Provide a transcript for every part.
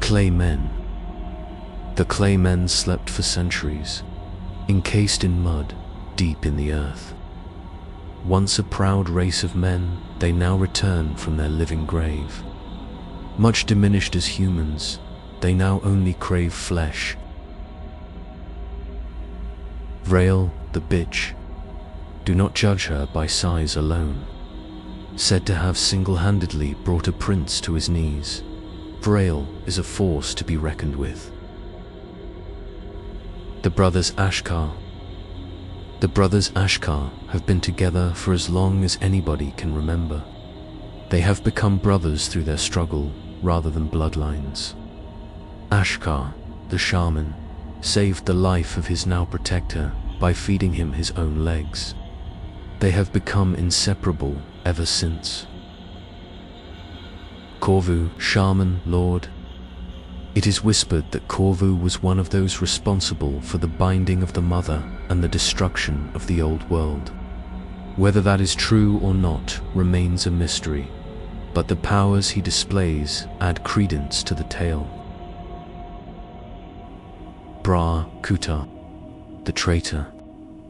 Clay Men. The clay men slept for centuries, encased in mud, deep in the earth. Once a proud race of men, they now return from their living grave. Much diminished as humans, they now only crave flesh. Vrael, the bitch. Do not judge her by size alone. Said to have single-handedly brought a prince to his knees, Vrael is a force to be reckoned with. The brothers Ashkar. The brothers Ashkar have been together for as long as anybody can remember. They have become brothers through their struggle rather than bloodlines. Ashkar, the shaman, saved the life of his now protector by feeding him his own legs. They have become inseparable ever since. Corvu, shaman, lord. It is whispered that Corvu was one of those responsible for the binding of the mother and the destruction of the old world. Whether that is true or not remains a mystery, but the powers he displays add credence to the tale. Bra Kuta, the traitor.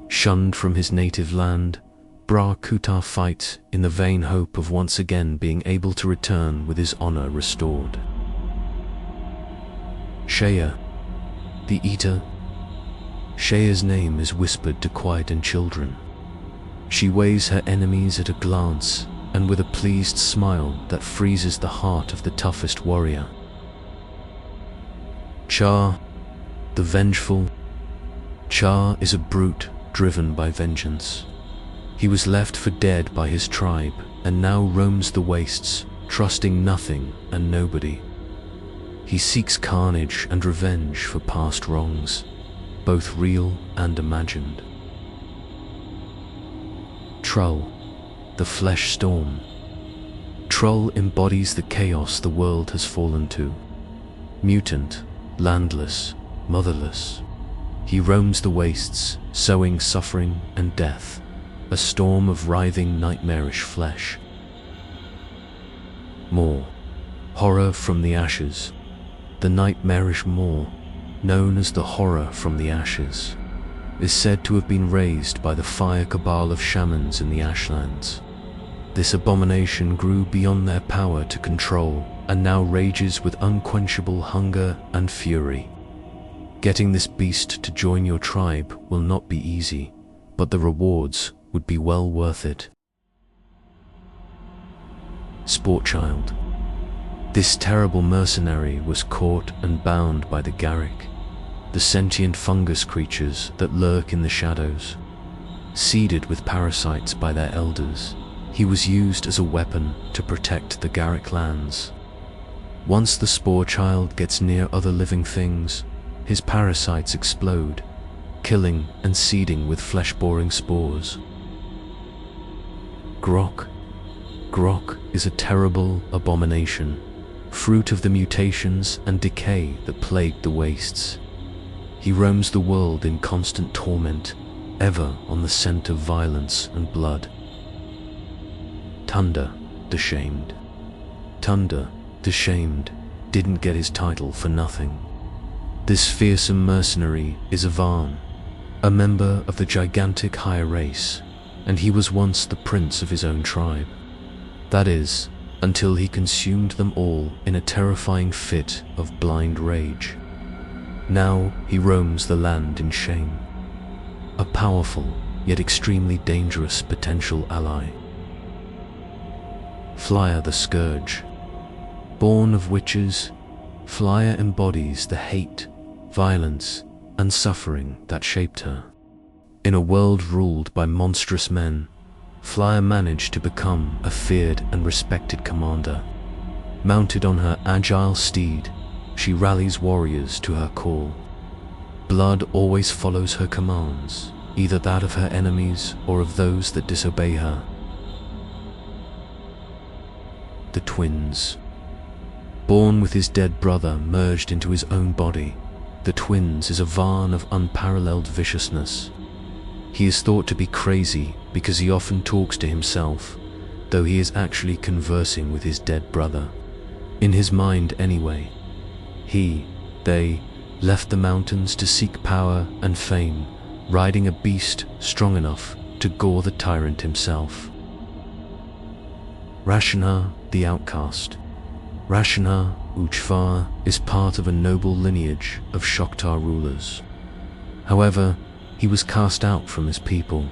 Shunned from his native land, Bra Kuta fights in the vain hope of once again being able to return with his honor restored. Shea, the eater. Shea's name is whispered to quieten children. She weighs her enemies at a glance and with a pleased smile that freezes the heart of the toughest warrior. Char, the vengeful. Char is a brute driven by vengeance. He was left for dead by his tribe and now roams the wastes, trusting nothing and nobody. He seeks carnage and revenge for past wrongs, both real and imagined. Trull, the flesh storm. Trull embodies the chaos the world has fallen to. Mutant, landless, motherless. He roams the wastes, sowing suffering and death, a storm of writhing, nightmarish flesh. Maw, horror from the ashes. The nightmarish Maw, known as the Horror from the Ashes, is said to have been raised by the fire cabal of shamans in the Ashlands. This abomination grew beyond their power to control and now rages with unquenchable hunger and fury. Getting this beast to join your tribe will not be easy, but the rewards would be well worth it. Sportchild. This terrible mercenary was caught and bound by the Garrick, the sentient fungus creatures that lurk in the shadows. Seeded with parasites by their elders, he was used as a weapon to protect the Garrick lands. Once the Sportchild gets near other living things, his parasites explode, killing and seeding with flesh-boring spores. Grok. Grok is a terrible abomination, fruit of the mutations and decay that plagued the wastes. He roams the world in constant torment, ever on the scent of violence and blood. Tunda, the Shamed. Tunda, the Shamed, didn't get his title for nothing. This fearsome mercenary is a Varn, a member of the gigantic higher race, and he was once the prince of his own tribe. That is, until he consumed them all in a terrifying fit of blind rage. Now he roams the land in shame, a powerful yet extremely dangerous potential ally. Flyer the Scourge. Born of witches, Flyer embodies the hate, violence, and suffering that shaped her. In a world ruled by monstrous men, Flyer managed to become a feared and respected commander. Mounted on her agile steed, she rallies warriors to her call. Blood always follows her commands, either that of her enemies or of those that disobey her. The Twins. Born with his dead brother merged into his own body, the Twins is a Varn of unparalleled viciousness. He is thought to be crazy because he often talks to himself, though he is actually conversing with his dead brother. In his mind anyway. They left the mountains to seek power and fame, riding a beast strong enough to gore the tyrant himself. Rashna, the outcast. Rashna Uchvar is part of a noble lineage of Shokhtar rulers. However, he was cast out from his people.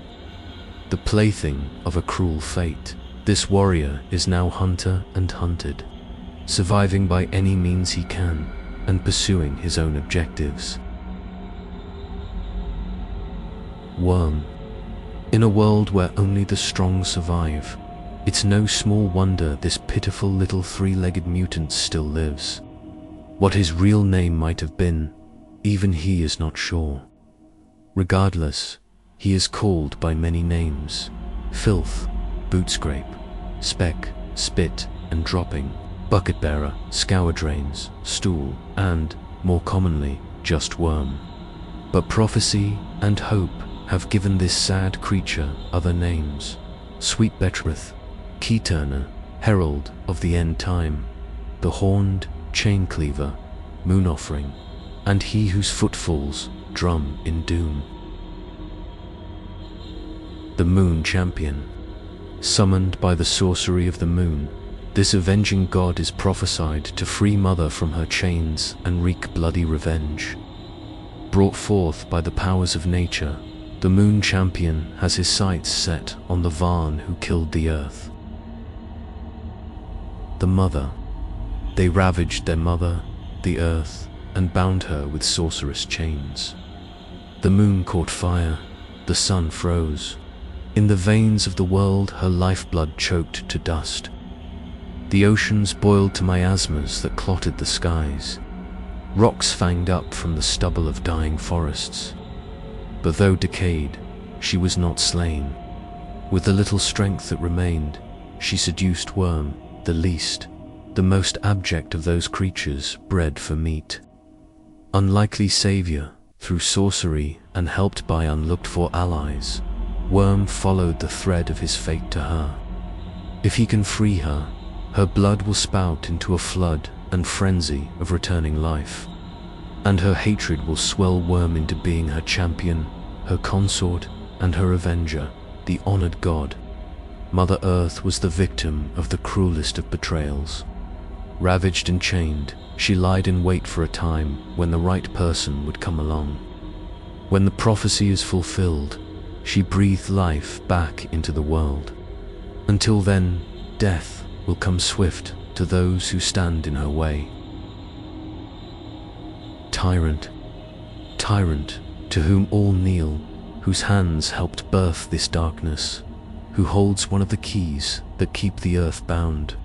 The plaything of a cruel fate, this warrior is now hunter and hunted, surviving by any means he can and pursuing his own objectives. Worm. In a world where only the strong survive, it's no small wonder this pitiful little three-legged mutant still lives. What his real name might have been, even he is not sure. Regardless, he is called by many names: filth, bootscrape, speck, spit and dropping, bucket bearer, scour drains, stool, and, more commonly, just worm. But prophecy and hope have given this sad creature other names: sweet betrothed, key turner, herald of the end time, the horned chain cleaver, moon offering, and he whose footfalls drum in doom. The Moon Champion. Summoned by the sorcery of the moon, this avenging god is prophesied to free Mother from her chains and wreak bloody revenge. Brought forth by the powers of nature, the Moon Champion has his sights set on the Varn who killed the earth. The Mother. They ravaged their mother, the earth, and bound her with sorcerous chains. The moon caught fire, the sun froze. In the veins of the world her lifeblood choked to dust. The oceans boiled to miasmas that clotted the skies. Rocks fanged up from the stubble of dying forests. But though decayed, she was not slain. With the little strength that remained, she seduced Worm, the least, the most abject of those creatures bred for meat. Unlikely savior, through sorcery and helped by unlooked-for allies, Worm followed the thread of his fate to her. If he can free her, her blood will spout into a flood and frenzy of returning life, and her hatred will swell Worm into being her champion, her consort, and her avenger, the honored god. Mother Earth was the victim of the cruelest of betrayals. Ravaged and chained, she lied in wait for a time when the right person would come along. When the prophecy is fulfilled, she breathed life back into the world. Until then, death will come swift to those who stand in her way. Tyrant. Tyrant, to whom all kneel, whose hands helped birth this darkness, who holds one of the keys that keep the earth bound.